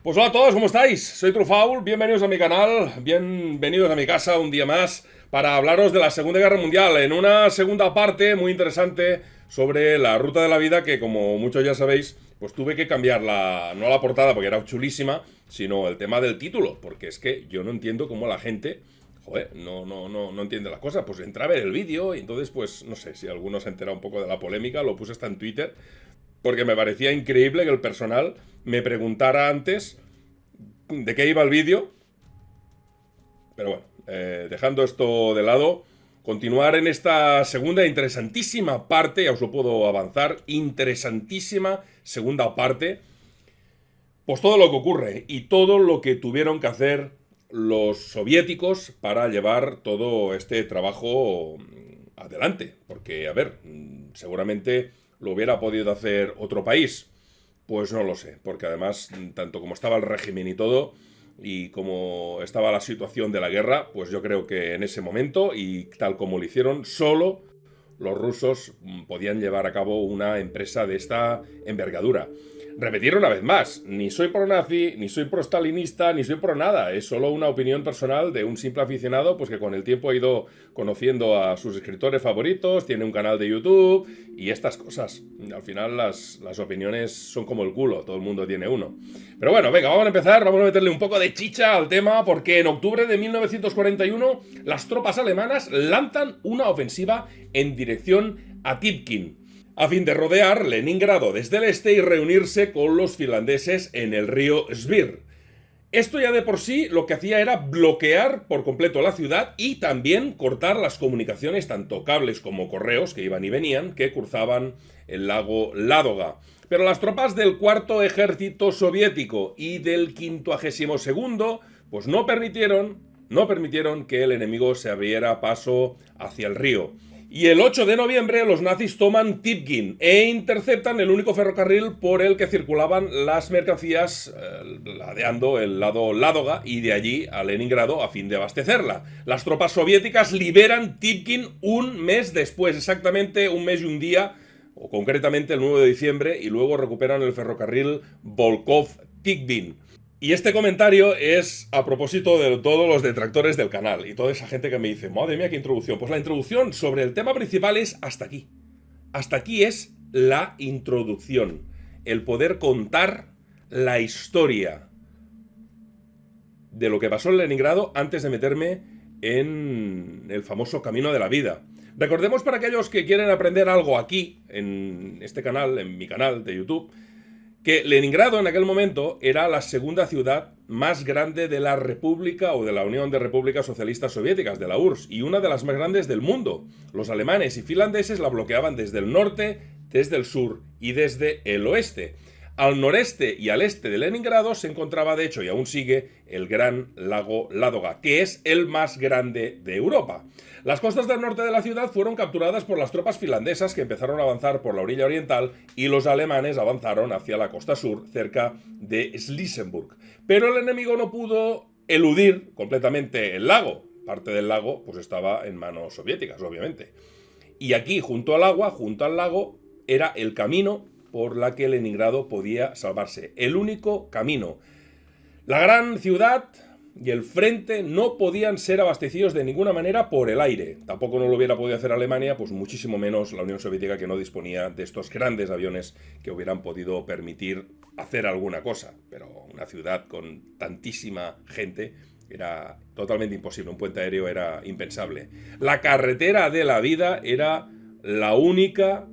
Pues hola a todos, ¿cómo estáis? Soy Trufaul, bienvenidos a mi canal, bienvenidos a mi casa un día más para hablaros de la Segunda Guerra Mundial en una segunda parte muy interesante sobre la ruta de la vida que, como muchos ya sabéis, pues tuve que cambiar no la portada porque era chulísima, sino el tema del título, porque es que yo no entiendo cómo la gente, joder, no entiende las cosas. Pues entra a ver el vídeo y entonces, pues no sé si alguno se ha enterado un poco de la polémica, lo puse hasta en Twitter, porque me parecía increíble que el personal me preguntara antes de qué iba el vídeo. Pero bueno, dejando esto de lado, continuar en esta segunda interesantísima parte, ya os lo puedo avanzar, interesantísima segunda parte, pues todo lo que ocurre y todo lo que tuvieron que hacer los soviéticos para llevar todo este trabajo adelante. Porque, a ver, seguramente lo hubiera podido hacer otro país. Pues no lo sé, porque además, tanto como estaba el régimen y todo, y como estaba la situación de la guerra, pues yo creo que en ese momento, y tal como lo hicieron, solo los rusos podían llevar a cabo una empresa de esta envergadura. Repetir una vez más, ni soy pro-nazi, ni soy pro-stalinista, ni soy pro nada. Es solo una opinión personal de un simple aficionado, pues que con el tiempo ha ido conociendo a sus escritores favoritos, tiene un canal de YouTube y estas cosas. Al final las opiniones son como el culo, todo el mundo tiene uno. Pero bueno, venga, vamos a empezar, vamos a meterle un poco de chicha al tema, porque en octubre de 1941 las tropas alemanas lanzan una ofensiva en dirección a Tipkin, a fin de rodear Leningrado desde el este y reunirse con los finlandeses en el río Svir. Esto ya de por sí lo que hacía era bloquear por completo la ciudad y también cortar las comunicaciones, tanto cables como correos que iban y venían, que cruzaban el lago Ládoga. Pero las tropas del Cuarto Ejército Soviético y del 52º pues no permitieron que el enemigo se abriera paso hacia el río. Y el 8 de noviembre los nazis toman Tipkin e interceptan el único ferrocarril por el que circulaban las mercancías, ladeando el lado Ládoga y de allí a Leningrado a fin de abastecerla. Las tropas soviéticas liberan Tipkin un mes después, exactamente un mes y un día, o concretamente el 9 de diciembre, y luego recuperan el ferrocarril Volkov-Tikvin. Y este comentario es a propósito de todos los detractores del canal y toda esa gente que me dice, madre mía, qué introducción. Pues la introducción sobre el tema principal es hasta aquí. Hasta aquí es la introducción. El poder contar la historia de lo que pasó en Leningrado antes de meterme en el famoso camino de la vida. Recordemos, para aquellos que quieren aprender algo aquí, en este canal, en mi canal de YouTube, que Leningrado en aquel momento era la segunda ciudad más grande de la República o de la Unión de Repúblicas Socialistas Soviéticas, de la URSS, y una de las más grandes del mundo. Los alemanes y finlandeses la bloqueaban desde el norte, desde el sur y desde el oeste. Al noreste y al este de Leningrado se encontraba, de hecho, y aún sigue, el gran lago Ládoga, que es el más grande de Europa. Las costas del norte de la ciudad fueron capturadas por las tropas finlandesas, que empezaron a avanzar por la orilla oriental, y los alemanes avanzaron hacia la costa sur, cerca de Schlissenburg. Pero el enemigo no pudo eludir completamente el lago. Parte del lago pues estaba en manos soviéticas, obviamente. Y aquí, junto al lago, era el camino por la que Leningrado podía salvarse. El único camino. La gran ciudad y el frente no podían ser abastecidos de ninguna manera por el aire. Tampoco no lo hubiera podido hacer Alemania, pues muchísimo menos la Unión Soviética, que no disponía de estos grandes aviones que hubieran podido permitir hacer alguna cosa. Pero una ciudad con tantísima gente era totalmente imposible. Un puente aéreo era impensable. La carretera de la vida era la única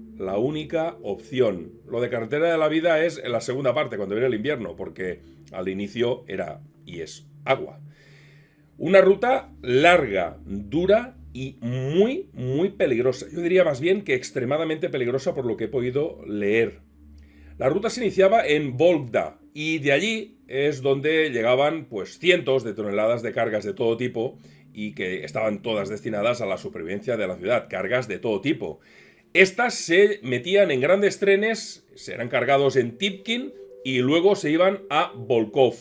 opción. Lo de carretera de la vida es en la segunda parte, cuando viene el invierno, porque al inicio era y es agua. Una ruta larga, dura y muy peligrosa. Yo diría más bien que extremadamente peligrosa, por lo que he podido leer. La ruta se iniciaba en Volgda y de allí es donde llegaban pues cientos de toneladas de cargas de todo tipo, y que estaban todas destinadas a la supervivencia de la ciudad, cargas de todo tipo. Estas se metían en grandes trenes, eran cargados en Tipkin y luego se iban a Volkov.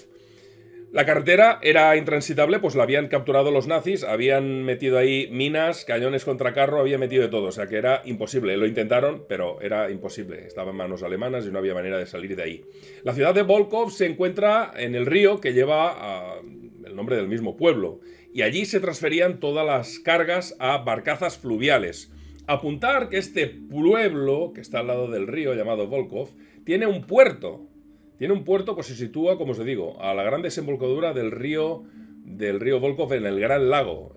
La carretera era intransitable, pues la habían capturado los nazis, habían metido ahí minas, cañones contra carro, habían metido de todo, o sea que era imposible. Lo intentaron, pero era imposible. Estaba en manos alemanas y no había manera de salir de ahí. La ciudad de Volkhov se encuentra en el río que lleva el nombre del mismo pueblo, y allí se transferían todas las cargas a barcazas fluviales. Apuntar que este pueblo, que está al lado del río llamado Volkhov, tiene un puerto. Tiene un puerto que se sitúa, como os digo, a la gran desembocadura del río Volkhov en el Gran Lago.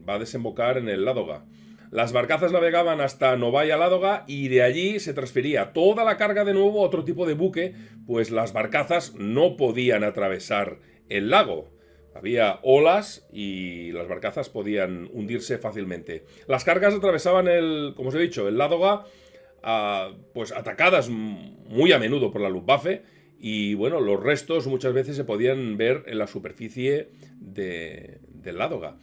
Va a desembocar en el Ládoga. Las barcazas navegaban hasta Novaya Ládoga y de allí se transfería toda la carga de nuevo a otro tipo de buque, pues las barcazas no podían atravesar el lago. Había olas y las barcazas podían hundirse fácilmente. Las cargas atravesaban como os he dicho, el Ládoga, pues atacadas muy a menudo por la Luftwaffe. Y bueno, los restos muchas veces se podían ver en la superficie del Ládoga.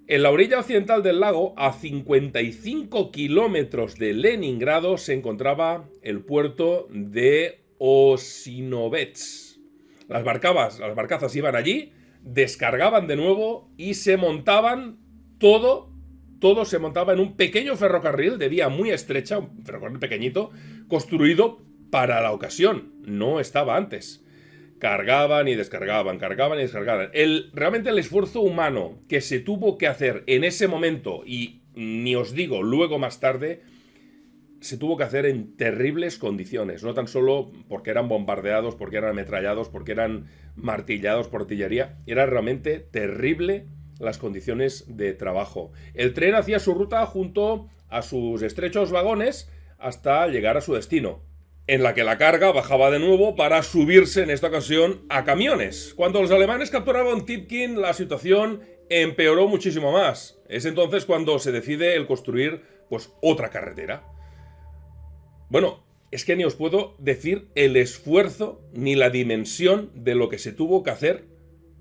En la orilla occidental del lago, a 55 kilómetros de Leningrado, se encontraba el puerto de Osinovets. Las barcazas iban allí, descargaban de nuevo y se montaban todo se montaba en un pequeño ferrocarril de vía muy estrecha, un ferrocarril pequeñito, construido para la ocasión, no estaba antes. Cargaban y descargaban, cargaban y descargaban. Realmente el esfuerzo humano que se tuvo que hacer en ese momento, y ni os digo luego más tarde, se tuvo que hacer en terribles condiciones. No tan solo porque eran bombardeados, porque eran ametrallados, porque eran martillados por artillería. Era realmente terrible las condiciones de trabajo. El tren hacía su ruta junto a sus estrechos vagones hasta llegar a su destino, en la que la carga bajaba de nuevo para subirse en esta ocasión a camiones. Cuando los alemanes capturaron Titkin, la situación empeoró muchísimo más. Es entonces cuando se decide el construir pues otra carretera. Bueno, es que ni os puedo decir el esfuerzo ni la dimensión de lo que se tuvo que hacer,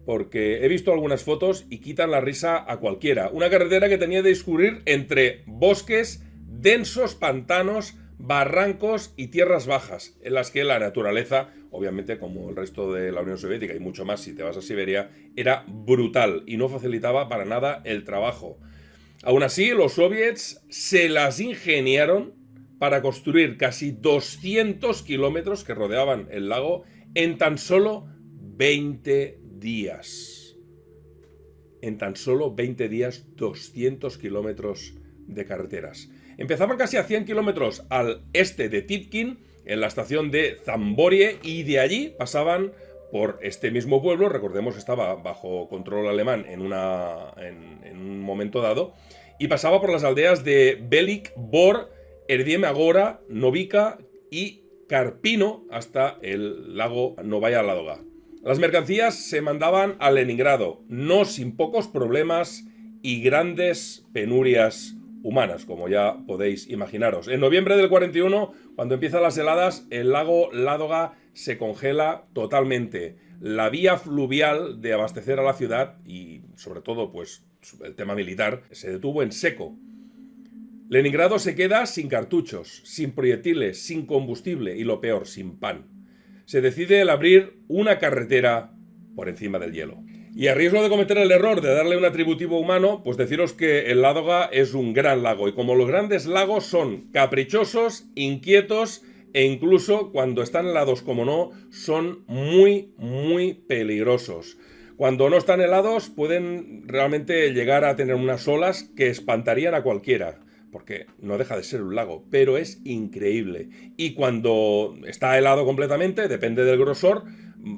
porque he visto algunas fotos y quitan la risa a cualquiera. Una carretera que tenía que discurrir entre bosques, densos pantanos, barrancos y tierras bajas, en las que la naturaleza, obviamente como el resto de la Unión Soviética y mucho más si te vas a Siberia, era brutal y no facilitaba para nada el trabajo. Aún así, los soviets se las ingeniaron para construir casi 200 kilómetros que rodeaban el lago en tan solo 20 días. En tan solo 20 días, 200 kilómetros de carreteras. Empezaban casi a 100 kilómetros al este de Titkin, en la estación de Zamborie, y de allí pasaban por este mismo pueblo. Recordemos que estaba bajo control alemán en un momento dado, y pasaba por las aldeas de Velik, Bor, Erdiem Agora, Novika y Karpino hasta el lago Novaya Ládoga. Las mercancías se mandaban a Leningrado, no sin pocos problemas y grandes penurias humanas, como ya podéis imaginaros. En noviembre del 41, cuando empiezan las heladas, el lago Ládoga se congela totalmente. La vía fluvial de abastecer a la ciudad y, sobre todo, pues el tema militar, se detuvo en seco. Leningrado se queda sin cartuchos, sin proyectiles, sin combustible y, lo peor, sin pan. Se decide el abrir una carretera por encima del hielo. Y a riesgo de cometer el error de darle un atributivo humano, pues deciros que el Ládoga es un gran lago. Y como los grandes lagos son caprichosos, inquietos e incluso cuando están helados como no, son muy, muy peligrosos. Cuando no están helados pueden realmente llegar a tener unas olas que espantarían a cualquiera, porque no deja de ser un lago, pero es increíble. Y cuando está helado completamente, depende del grosor,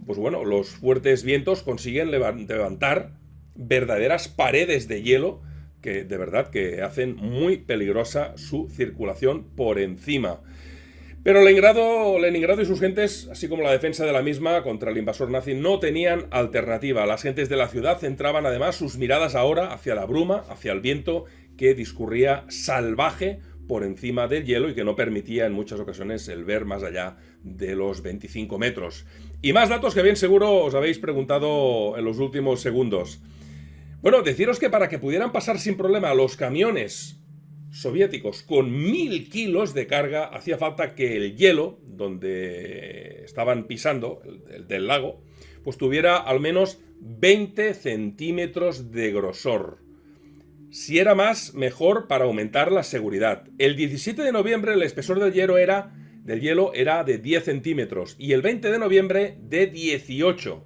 pues bueno, los fuertes vientos consiguen levantar verdaderas paredes de hielo que de verdad que hacen muy peligrosa su circulación por encima. Pero Leningrado y sus gentes, así como la defensa de la misma contra el invasor nazi, no tenían alternativa. Las gentes de la ciudad centraban además sus miradas ahora hacia la bruma, hacia el viento que discurría salvaje por encima del hielo y que no permitía en muchas ocasiones el ver más allá de los 25 metros. Y más datos que bien seguro os habéis preguntado en los últimos segundos. Bueno, deciros que para que pudieran pasar sin problema los camiones soviéticos con 1000 kilos de carga, hacía falta que el hielo, donde estaban pisando, el del lago, pues tuviera al menos 20 centímetros de grosor. Si era más, mejor para aumentar la seguridad. El 17 de noviembre el espesor del hielo era de 10 centímetros y el 20 de noviembre de 18.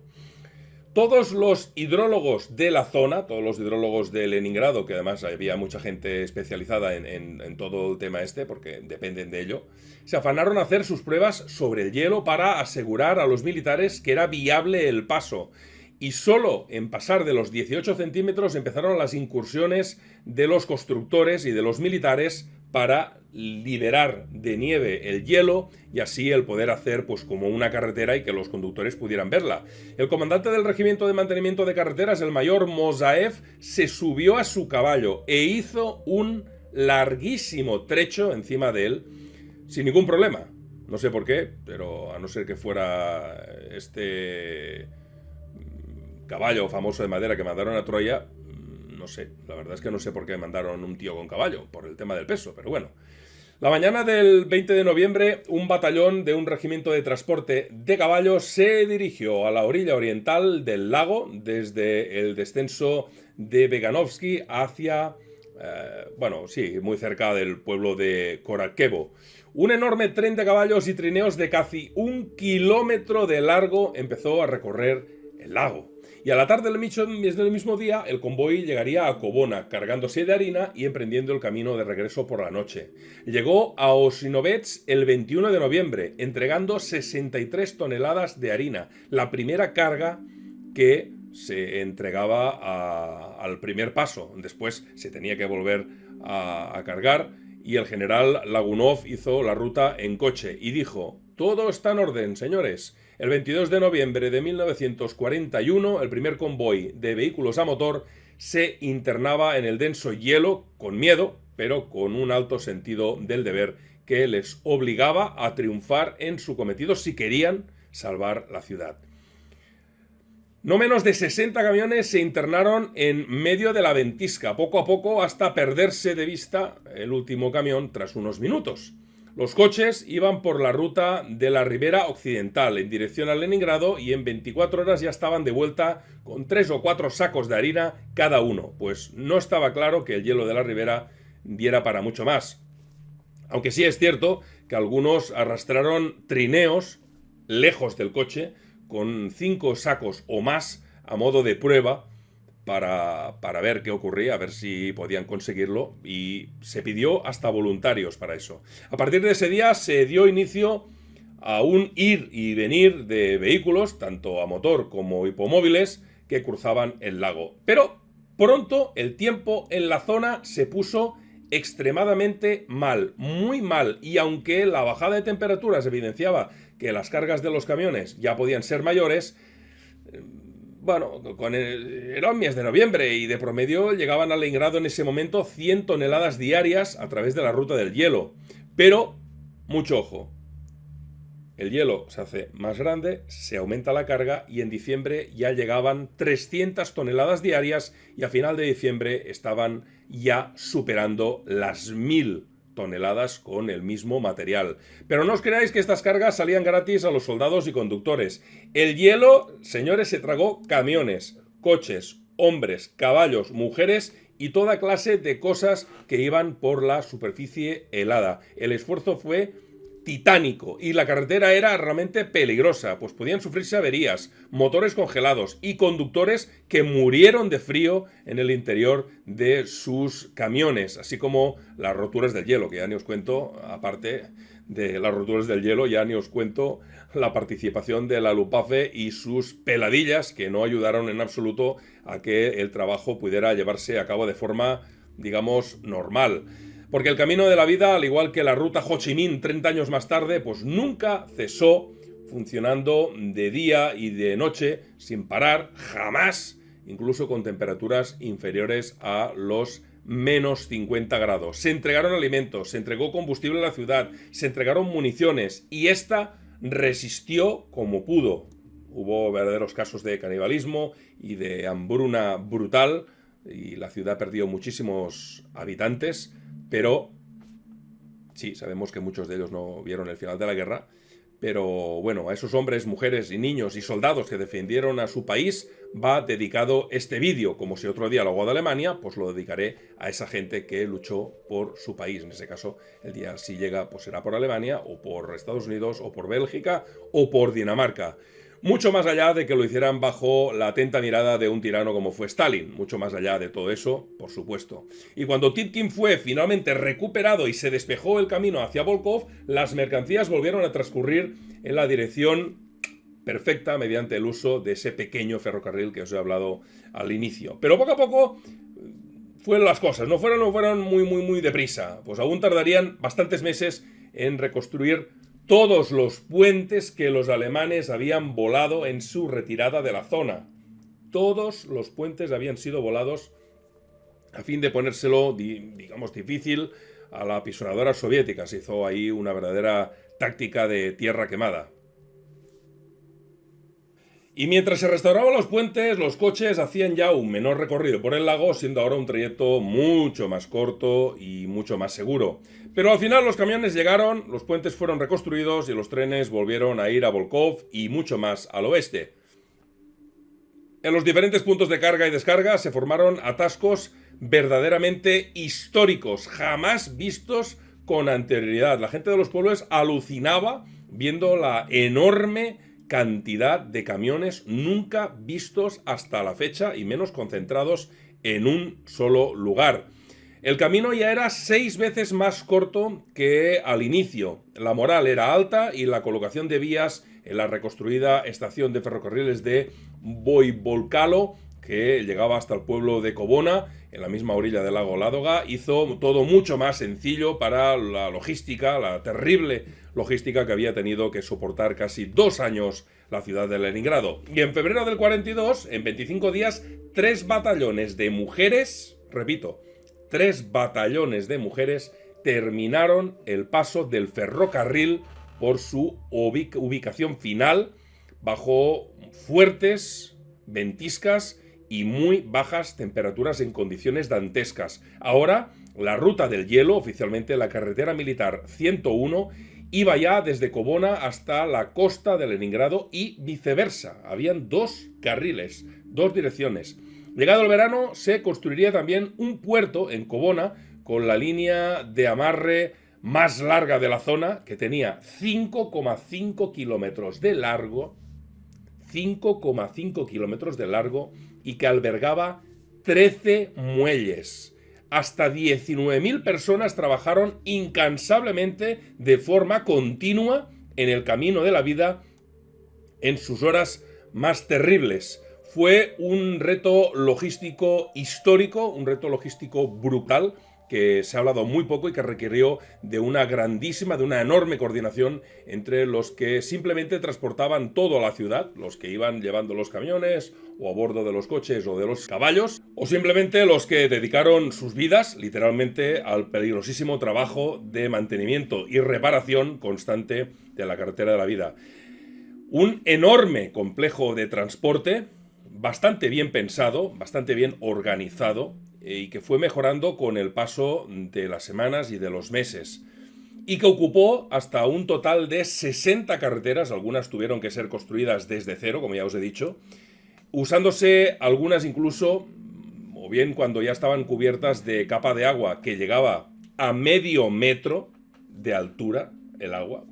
Todos los hidrólogos de la zona, todos los hidrólogos de Leningrado, que además había mucha gente especializada en todo el tema este, porque dependen de ello, se afanaron a hacer sus pruebas sobre el hielo para asegurar a los militares que era viable el paso. Y solo en pasar de los 18 centímetros empezaron las incursiones de los constructores y de los militares para liberar de nieve el hielo y así el poder hacer pues como una carretera y que los conductores pudieran verla. El comandante del Regimiento de Mantenimiento de Carreteras, el mayor Mosaev, se subió a su caballo e hizo un larguísimo trecho encima de él sin ningún problema. No sé por qué, pero a no ser que fuera este caballo famoso de madera que mandaron a Troya, no sé, la verdad es que no sé por qué mandaron un tío con caballo, por el tema del peso, pero bueno. La mañana del 20 de noviembre, un batallón de un regimiento de transporte de caballos se dirigió a la orilla oriental del lago, desde el descenso de Veganovsky hacia, muy cerca del pueblo de Korakevo. Un enorme tren de caballos y trineos de casi 1 kilómetro de largo empezó a recorrer el lago. Y a la tarde del mismo día, el convoy llegaría a Kobona, cargándose de harina y emprendiendo el camino de regreso por la noche. Llegó a Osinovets el 21 de noviembre, entregando 63 toneladas de harina, la primera carga que se entregaba al primer paso. Después se tenía que volver a cargar y el general Lagunov hizo la ruta en coche y dijo: «Todo está en orden, señores». El 22 de noviembre de 1941, el primer convoy de vehículos a motor se internaba en el denso hielo, con miedo, pero con un alto sentido del deber que les obligaba a triunfar en su cometido si querían salvar la ciudad. No menos de 60 camiones se internaron en medio de la ventisca, poco a poco hasta perderse de vista el último camión tras unos minutos. Los coches iban por la ruta de la ribera occidental en dirección a Leningrado y en 24 horas ya estaban de vuelta con 3 o 4 sacos de harina cada uno, pues no estaba claro que el hielo de la ribera diera para mucho más. Aunque sí es cierto que algunos arrastraron trineos lejos del coche con 5 sacos o más a modo de prueba para ver qué ocurría, a ver si podían conseguirlo, y se pidió hasta voluntarios para eso. A partir de ese día se dio inicio a un ir y venir de vehículos, tanto a motor como hipomóviles, que cruzaban el lago. Pero pronto el tiempo en la zona se puso extremadamente mal, muy mal, y aunque la bajada de temperaturas evidenciaba que las cargas de los camiones ya podían ser mayores, era el mes de noviembre y de promedio llegaban a Leningrado en ese momento 100 toneladas diarias a través de la ruta del hielo. Pero, mucho ojo, el hielo se hace más grande, se aumenta la carga y en diciembre ya llegaban 300 toneladas diarias y a final de diciembre estaban ya superando las 1000 toneladas con el mismo material. Pero no os creáis que estas cargas salían gratis a los soldados y conductores. El hielo, señores, se tragó camiones, coches, hombres, caballos, mujeres y toda clase de cosas que iban por la superficie helada. El esfuerzo fue titánico y la carretera era realmente peligrosa, pues podían sufrirse averías, motores congelados y conductores que murieron de frío en el interior de sus camiones, así como las roturas del hielo, que ya ni os cuento, aparte de las roturas del hielo, ya ni os cuento la participación de la Luftwaffe y sus peladillas, que no ayudaron en absoluto a que el trabajo pudiera llevarse a cabo de forma, digamos, normal. Porque el camino de la vida, al igual que la ruta Ho Chi Minh 30 años más tarde, pues nunca cesó funcionando de día y de noche sin parar, jamás, incluso con temperaturas inferiores a los menos 50 grados. Se entregaron alimentos, se entregó combustible a la ciudad, se entregaron municiones y esta resistió como pudo. Hubo verdaderos casos de canibalismo y de hambruna brutal y la ciudad perdió muchísimos habitantes. Pero sí, sabemos que muchos de ellos no vieron el final de la guerra, pero bueno, a esos hombres, mujeres y niños y soldados que defendieron a su país va dedicado este vídeo. Como si otro día lo hago de Alemania, pues lo dedicaré a esa gente que luchó por su país. En ese caso, el día si llega, pues será por Alemania, o por Estados Unidos, o por Bélgica, o por Dinamarca. Mucho más allá de que lo hicieran bajo la atenta mirada de un tirano como fue Stalin. Mucho más allá de todo eso, por supuesto. Y cuando Titkin fue finalmente recuperado y se despejó el camino hacia Volkhov, las mercancías volvieron a transcurrir en la dirección perfecta mediante el uso de ese pequeño ferrocarril que os he hablado al inicio. Pero poco a poco fueron las cosas, no fueron muy deprisa. Pues aún tardarían bastantes meses en reconstruir todos los puentes que los alemanes habían volado en su retirada de la zona. Todos los puentes habían sido volados a fin de ponérselo, digamos, difícil a la apisonadora soviética. Se hizo ahí una verdadera táctica de tierra quemada. Y mientras se restauraban los puentes, los coches hacían ya un menor recorrido por el lago, siendo ahora un trayecto mucho más corto y mucho más seguro. Pero al final los camiones llegaron, los puentes fueron reconstruidos y los trenes volvieron a ir a Volkhov y mucho más al oeste. En los diferentes puntos de carga y descarga se formaron atascos verdaderamente históricos, jamás vistos con anterioridad. La gente de los pueblos alucinaba viendo la enorme cantidad de camiones nunca vistos hasta la fecha y menos concentrados en un solo lugar. El camino ya era 6 veces más corto que al inicio. La moral era alta y la colocación de vías en la reconstruida estación de ferrocarriles de Voivolcalo, que llegaba hasta el pueblo de Kobona, en la misma orilla del lago Ládoga, hizo todo mucho más sencillo para la logística, la terrible logística que había tenido que soportar casi 2 años la ciudad de Leningrado. Y en febrero del 42, en 25 días, 3 batallones de mujeres, repito, 3 batallones de mujeres terminaron el paso del ferrocarril por su ubicación final bajo fuertes ventiscas y muy bajas temperaturas en condiciones dantescas. Ahora, la ruta del hielo, oficialmente la carretera militar 101, iba ya desde Kobona hasta la costa de Leningrado y viceversa. Habían 2 carriles, 2 direcciones. Llegado el verano, se construiría también un puerto en Kobona con la línea de amarre más larga de la zona, que tenía 5,5 kilómetros de largo, 5,5 kilómetros de largo, y que albergaba 13 muelles. Hasta 19.000 personas trabajaron incansablemente de forma continua en el camino de la vida en sus horas más terribles. Fue un reto logístico histórico, un reto logístico brutal, que se ha hablado muy poco y que requirió de una enorme coordinación entre los que simplemente transportaban todo a la ciudad, los que iban llevando los camiones o a bordo de los coches o de los caballos, o simplemente los que dedicaron sus vidas literalmente al peligrosísimo trabajo de mantenimiento y reparación constante de la carretera de la vida. Un enorme complejo de transporte, bastante bien pensado, bastante bien organizado, y que fue mejorando con el paso de las semanas y de los meses, y que ocupó hasta un total de 60 carreteras. Algunas tuvieron que ser construidas desde cero, como ya os he dicho, usándose algunas incluso, o bien cuando ya estaban cubiertas de capa de agua que llegaba a medio metro de altura, el agua,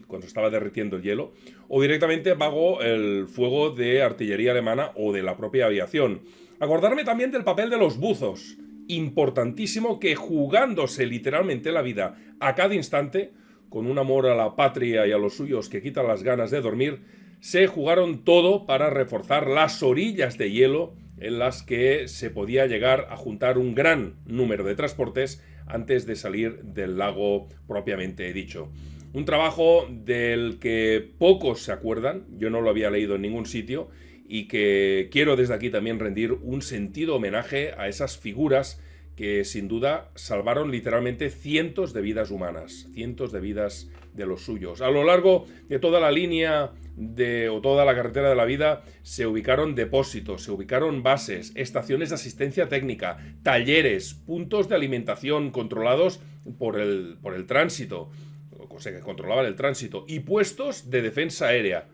cuando estaba derritiendo el hielo, o directamente bajo el fuego de artillería alemana o de la propia aviación. Acordarme también del papel de los buzos, importantísimo, que jugándose literalmente la vida a cada instante, con un amor a la patria y a los suyos que quita las ganas de dormir, se jugaron todo para reforzar las orillas de hielo en las que se podía llegar a juntar un gran número de transportes antes de salir del lago propiamente dicho. Un trabajo del que pocos se acuerdan, yo no lo había leído en ningún sitio, y que quiero desde aquí también rendir un sentido homenaje a esas figuras que sin duda salvaron literalmente cientos de vidas humanas, cientos de vidas de los suyos. A lo largo de toda la línea o toda la carretera de la vida se ubicaron depósitos, se ubicaron bases, estaciones de asistencia técnica, talleres, puntos de alimentación controlados por el tránsito, o sea, que controlaban el tránsito, y puestos de defensa aérea.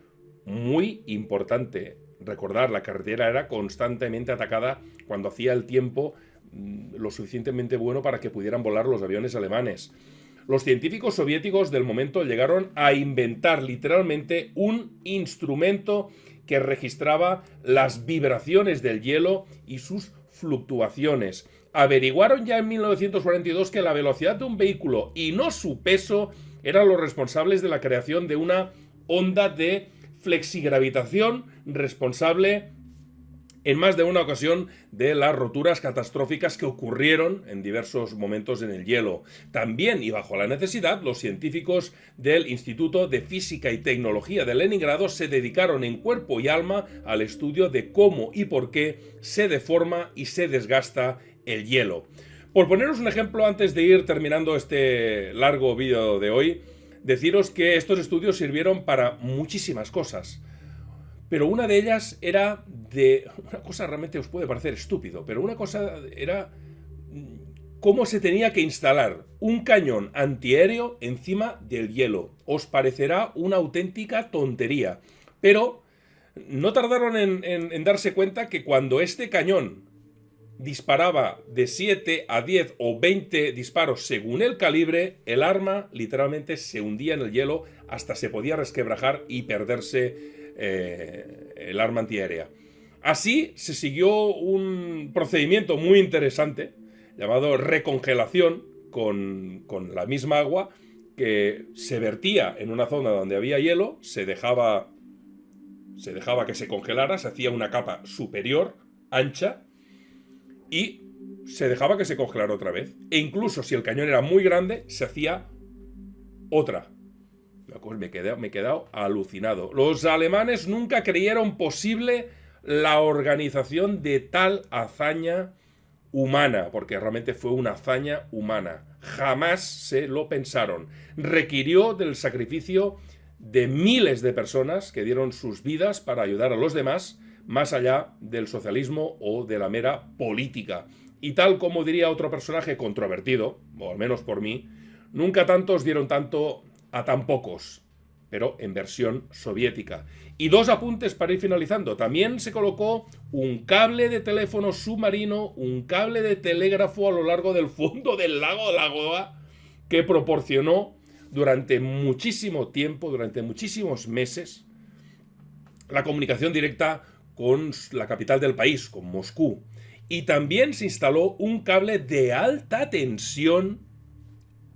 Muy importante recordar, la carretera era constantemente atacada cuando hacía el tiempo lo suficientemente bueno para que pudieran volar los aviones alemanes. Los científicos soviéticos del momento llegaron a inventar literalmente un instrumento que registraba las vibraciones del hielo y sus fluctuaciones. Averiguaron ya en 1942 que la velocidad de un vehículo y no su peso eran los responsables de la creación de una onda de flexigravitación responsable en más de una ocasión de las roturas catastróficas que ocurrieron en diversos momentos en el hielo. También, y bajo la necesidad, los científicos del Instituto de Física y Tecnología de Leningrado se dedicaron en cuerpo y alma al estudio de cómo y por qué se deforma y se desgasta el hielo. Por poneros un ejemplo, antes de ir terminando este largo vídeo de hoy, deciros que estos estudios sirvieron para muchísimas cosas. Pero una de ellas era de... Una cosa realmente os puede parecer estúpido, pero una cosa era cómo se tenía que instalar un cañón antiaéreo encima del hielo. Os parecerá una auténtica tontería, pero no tardaron en darse cuenta que cuando este cañón disparaba de 7 a 10 o 20 disparos según el calibre, el arma literalmente se hundía en el hielo, hasta se podía resquebrajar y perderse el arma antiaérea. Así se siguió un procedimiento muy interesante llamado recongelación con la misma agua, que se vertía en una zona donde había hielo, se dejaba que se congelara, se hacía una capa superior, ancha, y se dejaba que se congelara otra vez. E incluso si el cañón era muy grande, se hacía otra. Me he quedado alucinado. Los alemanes nunca creyeron posible la organización de tal hazaña humana, porque realmente fue una hazaña humana. Jamás se lo pensaron. Requirió del sacrificio de miles de personas que dieron sus vidas para ayudar a los demás, más allá del socialismo o de la mera política. Y tal como diría otro personaje controvertido, o al menos por mí, nunca tantos dieron tanto a tan pocos, pero en versión soviética. Y dos apuntes para ir finalizando. También se colocó un cable de teléfono submarino, un cable de telégrafo a lo largo del fondo del lago de Lagoa, que proporcionó durante muchísimo tiempo, durante muchísimos meses, la comunicación directa con la capital del país, con Moscú. Y también se instaló un cable de alta tensión.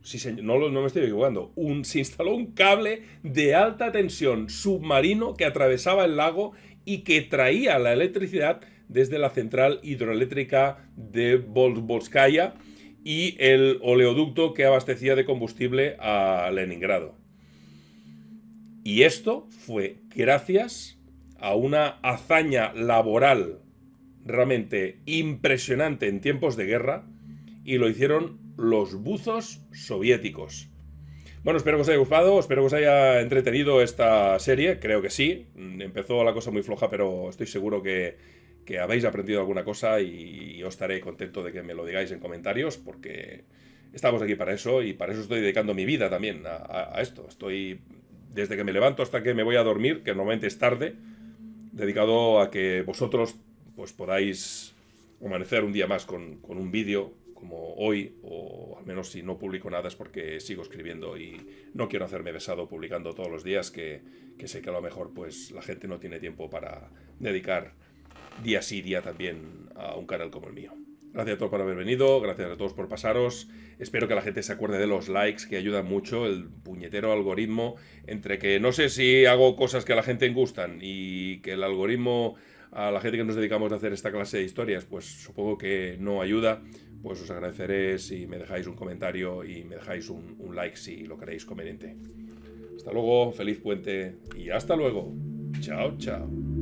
Sí, señor, no me estoy equivocando. Se instaló un cable de alta tensión submarino que atravesaba el lago y que traía la electricidad desde la central hidroeléctrica de Volskaya y el oleoducto que abastecía de combustible a Leningrado. Y esto fue gracias a una hazaña laboral realmente impresionante en tiempos de guerra, y lo hicieron los buzos soviéticos. Bueno, espero que os haya gustado, espero que os haya entretenido esta serie, creo que sí. Empezó la cosa muy floja, pero estoy seguro que habéis aprendido alguna cosa, y os estaré contento de que me lo digáis en comentarios, porque estamos aquí para eso, y para eso estoy dedicando mi vida también a esto. Estoy, desde que me levanto hasta que me voy a dormir, que normalmente es tarde, dedicado a que vosotros pues podáis amanecer un día más con un vídeo como hoy, o al menos si no publico nada es porque sigo escribiendo y no quiero hacerme pesado publicando todos los días, que sé que a lo mejor pues la gente no tiene tiempo para dedicar día sí día también a un canal como el mío. Gracias a todos por haber venido, gracias a todos por pasaros. Espero que la gente se acuerde de los likes, que ayudan mucho, el puñetero algoritmo, entre que no sé si hago cosas que a la gente gustan y que el algoritmo a la gente que nos dedicamos a hacer esta clase de historias, pues supongo que no ayuda. Pues os agradeceré si me dejáis un comentario y me dejáis un like si lo queréis conveniente. Hasta luego, feliz puente y hasta luego. Chao, chao.